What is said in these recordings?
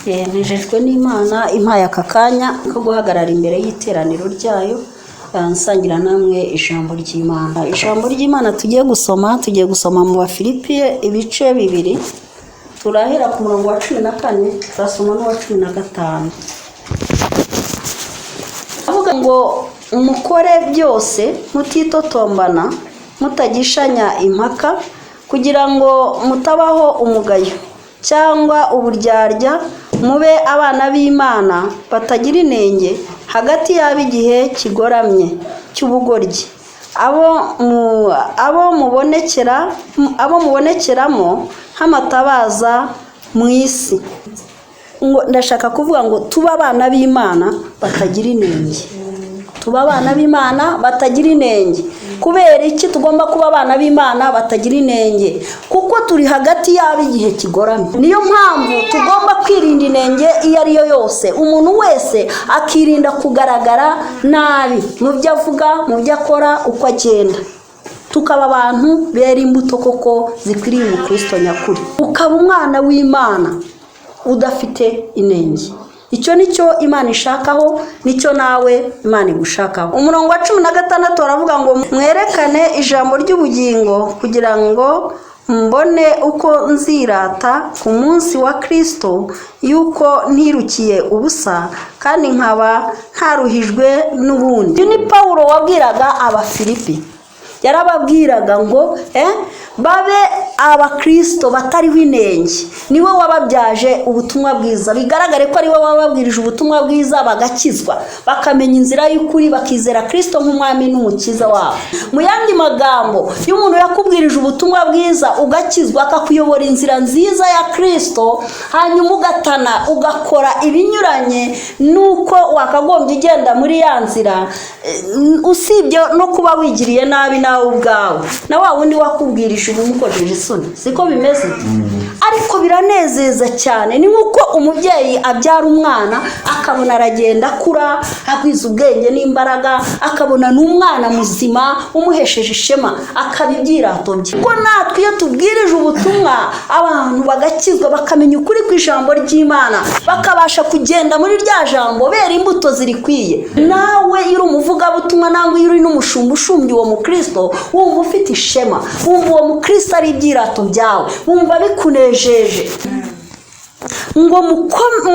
Nejejwe n'Imana impaye aka kanya ko guhagarara imbere y'iteraniro ryayo nsangira namwe ijambo ry'Imana. Ijambo ry'Imana tugiye gusoma mu Bafilipiye ibice 2. Turahera ku murongo wa 14 turasoma n'uwa 15. Avuga ngo mukore byose mutitotombana mutagishanya impaka kugira ngo mutabaho umugayo cyangwa uburyarya, mube abana b'Imana batagira inenge hagati y'abigihe kigoramye cy'ubugoryi, abo mubonekeramo nk'amatabaza mu isi. Ngo ndashaka kuvuga ngo tuba abana b'Imana batagira inenge. Tuba abana b'Imana batagira inenge. Kubera iki tugomba kuba abana b'Imana batagira inenge? Kuko turi hagati y'abigihe kigoramye. Niyo mpamvu tugomba kwirinda inenge iyo ari yo yose. Umuntu wese akirinda kugaragara nabi mu byo avuga, mu byo akora, uko agenda. Tukaba abantu bera imbuto koko zikwiriye mu Kristo nyakuri. Ukaba umwana w'Imana udafite inenge. Icyo nicyo Imana ishakaho, nicyo nawe Imana igushakaho. Umurongo wa 16 aravuga ngo mwerekane ijambo ry'ubugingo kugira ngo mbone uko nzirata ku munsi wa Kristo yuko ntirukiye ubusa kandi nkaba ntaruhijwe n'ubundi. Ni Paulo wabwiraga Abafilipi. Yarababwiraga ngo babe abakristo batariho inenge. Niwe wababyaje ubutumwa bwiza. Bigaragare ko ari we wababwirije ubutumwa bwiza bagakizwa, bakamenya inzira y'ukuri, bakizera Kristo nk'umwami n'umukiza wabo. Mu yandi magambo, iyo umuntu yakubwirije ubutumwa bwiza ugakizwa, akakuyobora inzira nziza ya Kristo, hanyuma ugatana ugakora ibinyuranye nuko wakagombye ugenda muri ya nzira, usibye no kuba wigiriye nabi nawe ubwawe, na wa wundi wakubwirije umukojeje isoni. Siko bimeze? Ariko biranezeza cyane. Ni nkuko umubyeyi abyara umwana akabona aragenda akura, agwiza ubwenge n'imbaraga, akabona n'umwana muzima umuhesheje ishema, akabibyirato bye. Ko natwe iyo tubwirije ubutumwa abantu bagakizwa, bakamenya ukuri kw'ijambo ry'Imana, bakabasha kugenda muri rya jambo bera imbuto zirikwiye. Nawe iri umuvuga butumwa, nangwa iri n'umushumba ushumbye uwo mukristo, wumva ufite ishema, wumva uwo mukristo ari ibyirato byawe, wumva bikunejeje. Ngo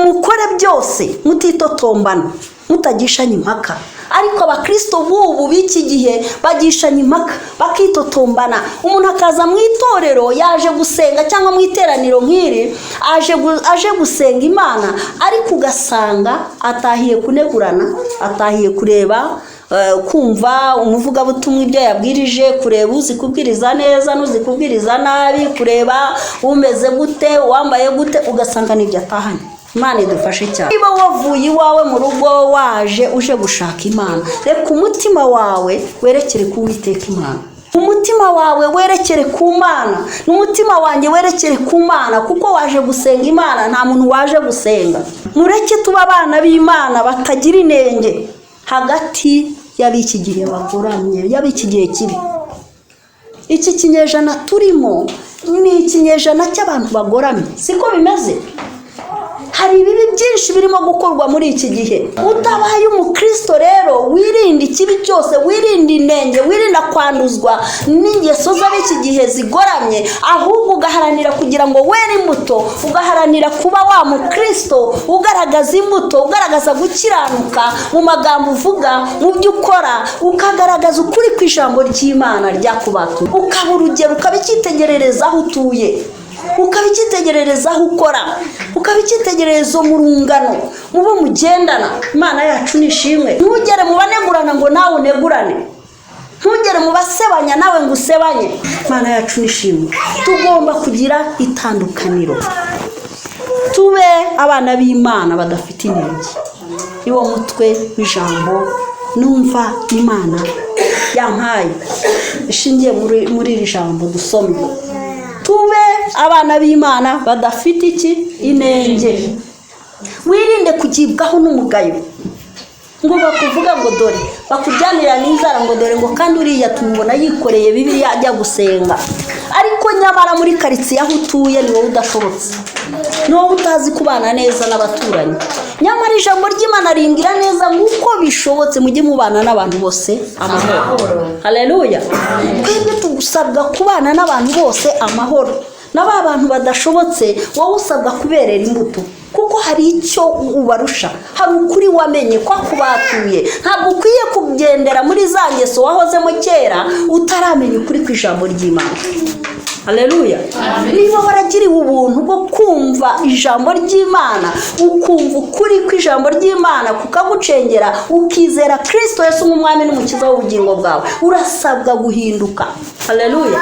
mukore byose mutitotombana mutagishanya impaka. Ariko abakristo bubu b'iki gihe bagishanya impaka, bakitotombana. Umuntu akaza mu itorero yaje gusenga, cyangwa mu iteraniro nk'iri aje gusenga Imana, ariko ugasanga atahiye kunegurana, atahiye kureba kumva umuvugabutumwa ibyo yabwirije, kureba uzi kubwiriza neza n'uzi kubwiriza nabi, kureba umeze gute, wambaye gute, ugasanga nibyo atahanye. Imana idufashe cyane. Niba wavuye iwawe mu rugo waje uje gushaka Imana, reka umutima wawe werekere ku Uwiteka Imana. Umutima wawe werekere ku Mana, n'umutima wanjye werekere ku Mana, kuko waje gusenga Imana, nta muntu waje gusenga. Mureke tuba abana b'Imana batagira inenge hagati y'abiki gihe bagoramye, y'abiki gihe kibi. Iki kinyejana turimo ni ikinyejana cy'abantu bagoramye. Siko bimeze? Hari ibibi byinshi birimo gukorwa muri iki gihe. Utabaye umukristo rero, wirinde ikibi cyose, wirinde inenge, wirinda kwanduzwa n'ingeso z'abiki gihe zigoramye, ahubwo ugaharanira kugira ngo were imbuto, ugaharanira kuba wa mukristo ugaragaza imbuto, ugaragaza gukiranuka mu magambo uvuga, mu byo ukora, ukagaragaza ukuri kw'ijambo ry'Imana ryakubatu. Ukaba urugero, ukabikitegerereza aho utuye, ukabikitegerereza aho ukora, ukabikitegerereza mu rungano, mu bo mugendana. Imana yacu nishimwe. Ntugere mu banegurana ngo nawe unegurane, ntugere mu basebanya nawe ngo usebanye. Imana yacu nishimwe. Tugomba kugira itandukaniro, tube abana b'Imana badafite inenge. Niwo mutwe w'ijambo numva Imana yampaye ishingiye muri iri jambo dusomye. Tube abana b'Imana badafite inenge. Wirinde kugibwaho n'umugayo, ngo bakuvuga ngo dore, bakujyanira n'inzara ngo dore, ngo kandi uriya tumubona yikoreye Bibiliya ajya gusenga, ariko nyamara muri karitsiye aho utuye ni wowe udashobotse, ni wowe utazi kubana neza n'abaturanyi. Nyamara ijambo ry'Imana rimbwira neza nk'uko bishobotse mujye mubana n'abantu bose amahoro. Haleluya. Twebwe tugusabwa kubana n'abantu bose amahoro. N'aba bantu badashobotse wowe usabwa kuberera imbuto, kuko hari icyo ubarusha, hari ukuri wamenye kwa kubatuye. Ntabwo ukwiye kugendera muri za ngeso wahozemo kera utaramenya ukuri kw'ijambo ry'Imana. Haleluya. Niba waragiriwe ubuntu bwo kumva ijambo ry'Imana, ukumva ukuri kw'ijambo ry'Imana kukagucengera, ukizera Kristo Yesu nk'umwami n'umukiza w'ubugingo bwawe, urasabwa guhinduka. Haleluya.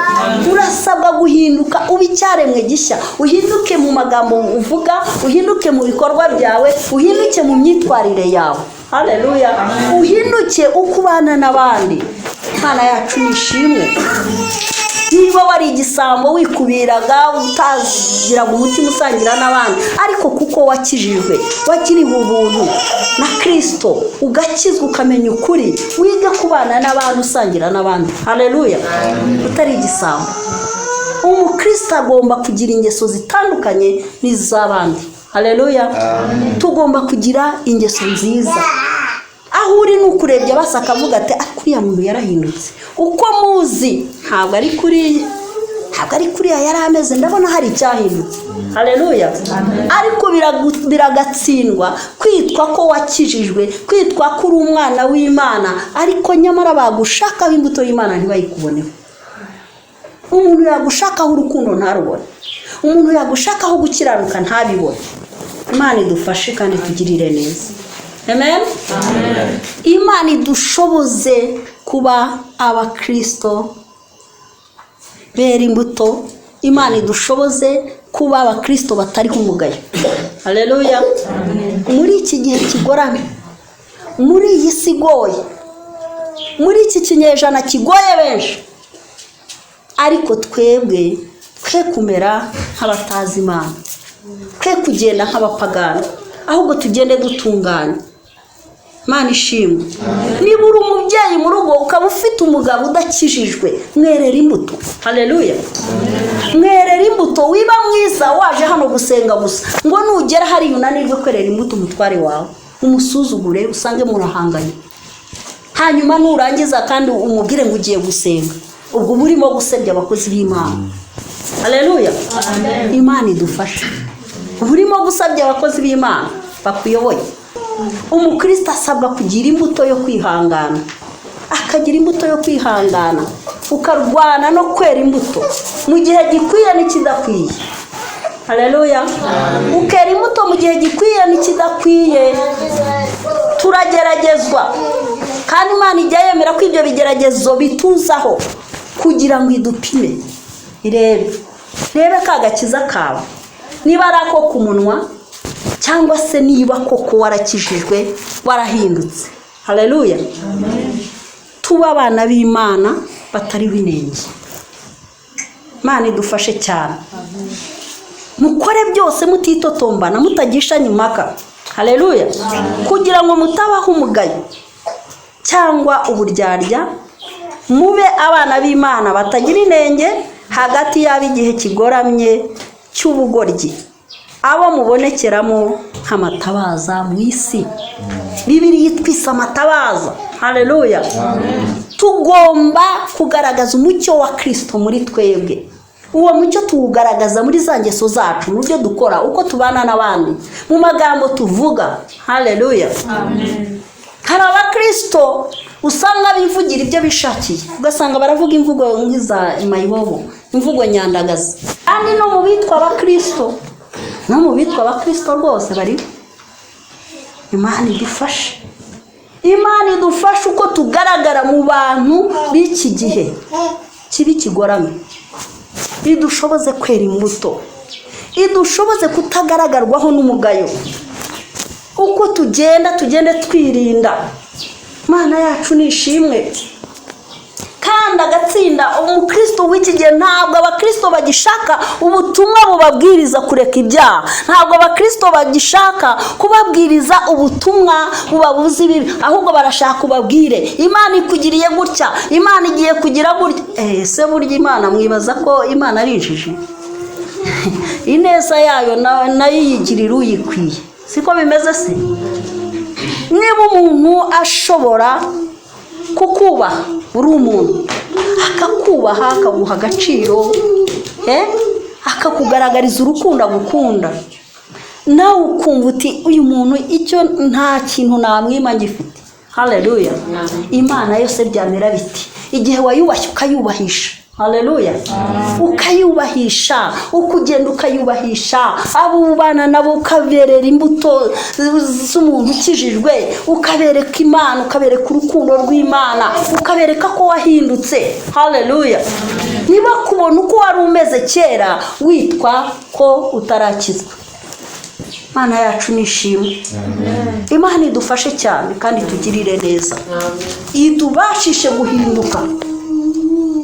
Urasabwa guhinduka, uba icyaremwe gishya, uhinduke mu magambo uvuga, uhinduke mu bikorwa byawe, uhinduke mu myitwarire yawe. Haleluya. Uhinduke ukubana n'abandi. Imana yacu nishimwe. Niba wari igisambo wikubiraga utaziraga umutima usangira n'abandi, ariko kuko wakijijwe, wakiriwe ubuntu na Kristo, ugakizwa ukamenya ukuri, wiga kubana n'abantu usangira n'abandi. Haleluya. Utari igisambo. Umukristo agomba kugira ingeso zitandukanye n'iz'abandi. Haleluya. Tugomba kugira ingeso nziza. Aho uri nukurebye basa akavuga ati kuriya muntu yarahindutse, uko muzi ntabwo ari kuriya yari ameze, ndabona hari icyahindutse. Haleluya. Ariko biragatsindwa kwitwa ko wakijijwe, kwitwa ko uri umwana w'Imana, ariko nyamara bagushakaho imbuto y'Imana ntibayikuboneho. Umuntu yagushakaho urukundo ntarubone, umuntu yagushakaho gukiranuka ntabibone. Imana idufashe kandi tugirire neza. Amen. Imana idushoboze kuba abakristo bera imbuto. Imana idushoboze kuba abakristo batariho umugayo. Haleluya. Muri iki gihe kigoramye, muri iyi si igoye, muri iki kinyejana kigoye benshi, ariko twebwe twe kumera nk'abatazi Imana, twe kugenda nk'abapagani, ahubwo tugende dutunganye. Imana ishimwe. Niba uri umubyeyi mu rugo ukaba ufite umugabo udakijijwe, mwerera imbuto. Haleluya. Mwerera imbuto, wiba mwiza waje hano gusenga gusa ngo nugera hari unanirwe kwerera imbuto umutware wawe, umusuzugure usange murahanganye, hanyuma nurangiza kandi umubwire ngo ugiye gusenga, ubwo burimo gusebya abakozi b'Imana. Haleluya. Imana idufashe. Burimo gusebya abakozi b'Imana bakuyoboye. Umukristo asabwa kugira imbuto yo kwihangana, akagira imbuto yo kwihangana, ukarwana no kwera imbuto mu gihe gikwiye n'ikidakwiye. Haleluya. Ukera imbuto mu gihe gikwiye n'ikidakwiye. Turageragezwa kandi Imana ijya yemera ko ibyo bigeragezo bituzaho kugira ngo idupime, irebe kagakiza kawe niba ari ako ku munwa cyangwa se niba koko warakijijwe, warahindutse. Haleluya. Tuba abana b'Imana batari binenge. Imana idufashe cyane. Mukore byose mutitotombana, mutagishanya impaka. Haleluya. Kugira ngo mutabaho umugayo cyangwa uburyarya, mube abana b'Imana batagira inenge hagati y'ab'igihe kigoramye cy'ubugoryi, abo mubonekeramo nk'amatabaza mu isi. Bibiliya yitwisa amatabaza. Haleluya. Tugomba kugaragaza umucyo wa Kristo muri twebwe. Uwo mucyo tuwugaragaza muri za ngeso zacu, mu byo dukora, uko tubana n'abandi, mu magambo tuvuga. Haleluya. Hari abakristo usanga bivugira ibyo bishakiye, ugasanga baravuga imvugo nk'iza mayibobo, imvugo nyandagazi. Kandi no mu bitwa abakristo, no mu bitwa abakristo rwose bari. Imana idufashe. Imana idufashe uko tugaragara mu bantu b'iki gihe kibi kigoramye. Idushoboze kwera imbuto, idushoboze kutagaragarwaho n'umugayo. Uko tugende twirinda. Imana yacu nishimwe. kandi agatsinda. Umukristo w'iki gihe ntabwo abakristo bagishaka ubutumwa bubabwiriza kureka ibyaha, ntabwo abakristo bagishaka kubabwiriza ubutumwa bubabuza ibibi, ahubwo barashaka kubabwire Imana ikugiriye gutya, Imana igiye kugira gutya. Se burya Imana mwibaza ko Imana ari injiji? Ineza yayo nayo yigirira uyikwiye, siko bimeze se? Niba umuntu ashobora kukubaha, uri umuntu, akakubaha, akaguha agaciro, akakugaragariza urukundo agukunda, nawe ukumva uti uyu muntu icyo nta kintu namwima ngifite. Haleluya. Imana yose byamera biti igihe wayubashye ukayubahisha. Haleluya. Ukayubahisha, ukugenda ukayubahisha, abo ubana nabo ukaberera imbuto z'umuntu ukijijwe, ukabereka Imana, ukabereka urukundo rw'Imana, ukabereka ko wahindutse. Haleluya. Niba kubona uko wari umeze kera witwa ko utarakizwa. Imana yacu nishimwe. Imana idufashe cyane kandi tugirire neza, idubashishe guhinduka.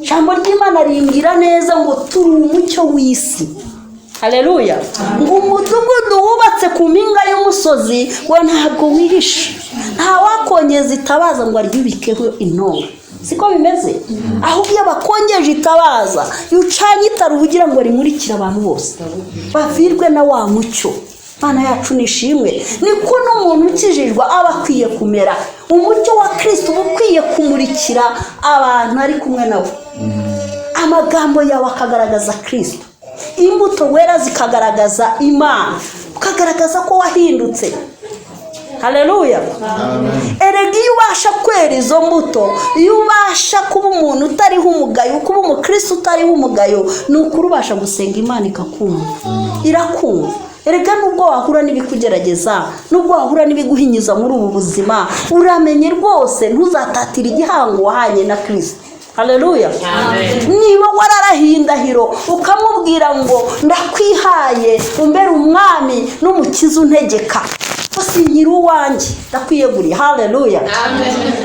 Ijambo ry'Imana rimbwira neza ngo turi umucyo w'isi. Haleluya. Ngo umudugudu wubatse ku mpinga y'umusozi ngo ntabwo wihisha, nta wakongeza itabaza ngo aryubikeho intonga. Siko bimeze? Ahubwo iyo bakongeje itabaza yucanye itara ubugira ngo rimurikire abantu bose bavirwe na wa mucyo. Imana yacu nishimwe. Niko n'umuntu ukijijwe aba akwiye kumera. Umucyo wa Kristo ukwiye kumurikira abantu ari kumwe nabo. Amagambo yawe akagaragaza Kristo, imbuto wera zikagaragaza Imana, ukagaragaza ko wahindutse. Haleluya. Erega iyo ubasha kwera izo mbuto, iyo ubasha kuba umuntu utariho umugayo, kuba umukristo utariho umugayo, ni ukuri ubasha gusenga Imana ikakumva, irakumva. Erega nubwo wahura n'ibikugerageza, nubwo wahura n'ibiguhinyiza muri ubu buzima, uramenye rwose ntuzatatira igihango wahanye na Kristo. Haleluya. Niba wararahiye indahiro ukamubwira ngo ndakwihaye umbere umwami n'umukiza untegeka, sinkiri uwanjye, ndakwiyeguriye. Haleluya.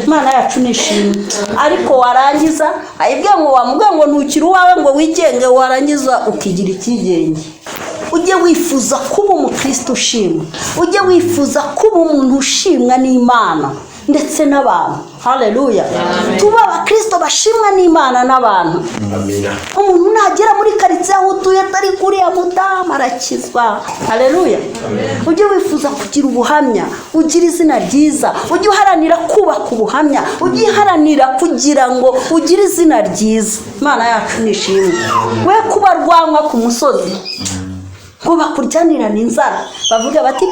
Imana yacu nishimwe. Ariko warangiza ayibwiye ngo wamubwiye ngo ntukiri uwawe ngo wigenge, warangiza ukigira ikigenge. Ujye wifuza kuba umukristo ushimwa, ujye wifuza kuba umuntu ushimwa n'Imana ndetse n'abantu. Haleluya. Tuba abakristo bashimwa n'Imana n'abantu. Amina. Umuntu nagera muri karitsiye aho utuye atari kuriya mudamu arakizwa. Haleluya. Ujye wifuza kugira ubuhamya, ugira izina ryiza, ujye uharanira kubaka ubuhamya, ujye uharanira kugira ngo ugire izina ryiza. Imana yacu nishimwe. We kuba rwanywa ku musozi ngo bakuryanirana inzara bavuga bati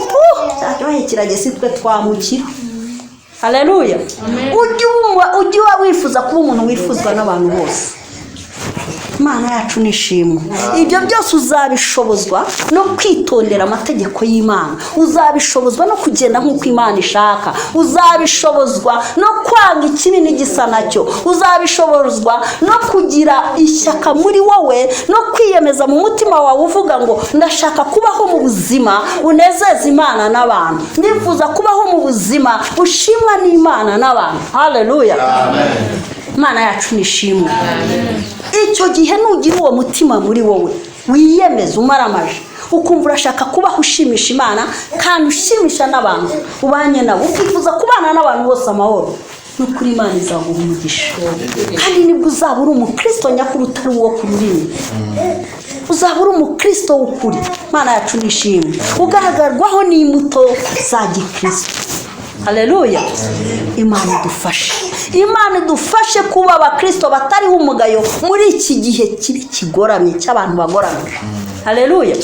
cyaryohe kirageze twe twamukira. Haleluya. Ujye wifuza kuba umuntu wifuzwa n'abantu bose. Imana yacu nishimwe. Ibyo byose uzabishobozwa no kwitondera amategeko y'Imana, uzabishobozwa no kugenda nk'uko Imana ishaka, uzabishobozwa no kwanga ikibi n'igisa nacyo, uzabishobozwa no kugira ishyaka muri wowe no kwiyemeza mu mutima wawe uvuga ngo ndashaka kubaho mu buzima unezeza Imana n'abantu, ndifuza kubaho mu buzima ushimwa n'Imana n'abantu. Haleluya. Amen. Imana yacu nishimwe. Icyo gihe nugira uwo mutima muri wowe wiyemeza umaramaje, ukumva urashaka kubaho ushimisha Imana kandi ushimisha n'abantu ubanye nabo, ukifuza kubana n'abantu bose amahoro, n'ukuri Imana izaguha umugisha. Kandi nibwo uzaba uri umukristo nyakuri utari uwo ku rurimi, uzaba uri umukristo w'ukuri. Imana yacu nishimwe, ugaragarwaho n'imbuto za gikristo. Haleluya. Imana idufashe, Imana idufashe kuba abakristo batariho umugayo muri iki gihe kiri kigoramye cy'abantu bagoramye. Haleluya.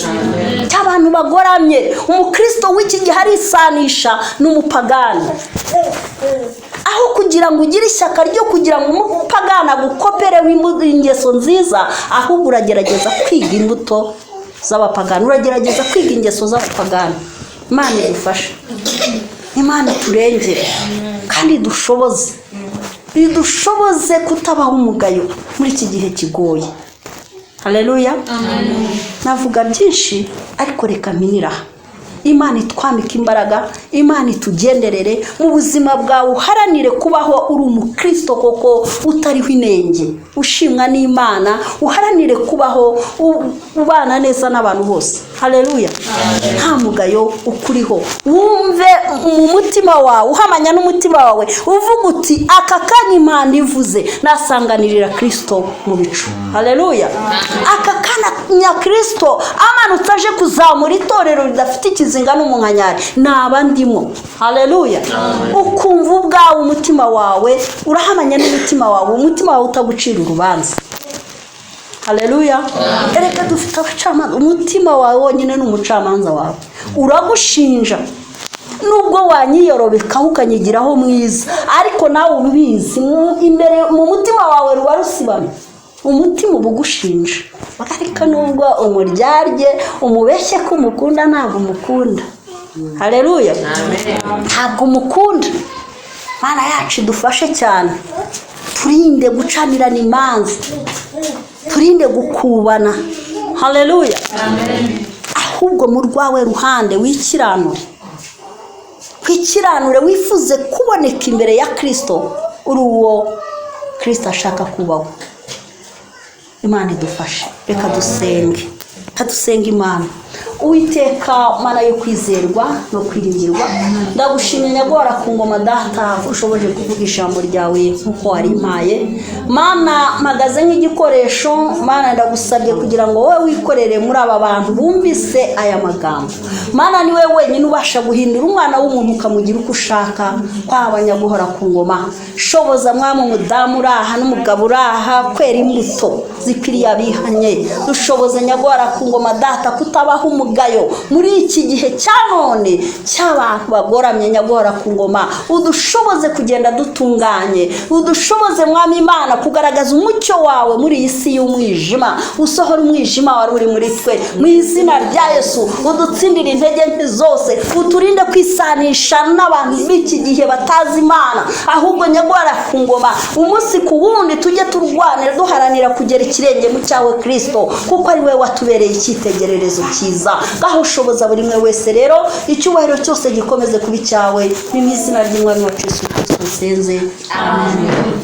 Cy'abantu bagoramye. Umukristo w'iki gihe arisanisha n'umupagani, aho kugira ngo ugire ishyaka ryo kugira ngo umupagani agukopereho ingeso nziza, ahubwo uragerageza kwiga imbuto z'abapagani, uragerageza kwiga ingeso z'abapagani. Imana idufashe, Imana turengere kandi dushoboze kutabaho umugayo muri iki gihe kigoye. Haleluya. Navuga byinshi ariko reka minira. Imana itwambika imbaraga, Imana itugenderere mu buzima bwawe, uharanire kubaho uri umukristo koko utariho inenge, ushimwa n'Imana, uharanire kubaho ubana neza n'abantu bose. Haleluya. Nta mugayo ukuriho, wumve mu mutima wawe, uhamanya n'umutima wawe, uvuga uti aka kanya Imana ivuze nasanganirira Kristo mu bicu. Haleluya. Aka kanya Kristo amanutse aje kuzamura itorero ridafite ikizinga n'umunkanyari, naba ndimo. Haleluya. Ukumva ubwawe umutima wawe, urahamanya n'umutima wawe, umutima wawe utagucira urubanza. Haleluya. Ereka dufite abacamanza, umutima wawe wonyine n'umucamanza wawe uragushinja, nubwo wanyiyorobeka ukanyigiraho mwiza, ariko nawe ubizi imbere mu mutima wawe ruba rusibamye, umutima ubugushinja. Ariko nubwo umuryarye umubeshye ko umukunda, ntabwo umukunda. Haleluya. Ntabwo umukunda. Mana yacu dufashe cyane, turinde gucanirana imanza, turinde gukubana. Haleluya. Ahubwo mu rwawe ruhande wikiranure, wifuze kuboneka imbere ya Kristo, uri uwo Kristo ashaka kubaho. Imana idufashe. Reka dusenge Imana. Uwiteka, Mana yo kwizerwa no kwiringirwa, ndagushimye nyagora ku ngoma data ushoboje kuvuga ijambo ryawe nkuko warimpaye. Mana, mpagaze nk'igikoresho, Mana ndagusabye kugira ngo wowe wikorere muri aba bantu bumvise aya magambo. Mana, ni wewe wenyine ubasha guhindura umwana w'umuntu ukamugira uko ushaka, kwaba nyaguhora ku ngoma. Shoboza mwami umudamu uraha n'umugabo uraha kwera imbuto zikwiriye abihanye. Dushoboza nyagora ku ngoma data kutabaho umugayo muri iki gihe cya none cy'abantu bagoramye. Nyagora ku ngoma udushoboze kugenda dutunganye, udushoboze mwami Imana kugaragaza umucyo wawe muri iyi si y'umwijima, usohora umwijima wari uri muri twe mu izina rya Yesu. Udutsindire intege nke zose, uturinde kwisanisha n'abantu b'iki gihe batazi Imana, ahubwo nyagora ku ngoma umunsi ku wundi tujye turwanira duharanira kugera ikirenge mu cyawe Kristo, kuko ari we watubereye icyitegererezo cyiza. Gaho ushoboza buri mwe wese rero, icyubahiro cyose gikomeze kuba icyawe, ni mu izina ry'Umwami wacu Yesu Kristo dusenze. Amen.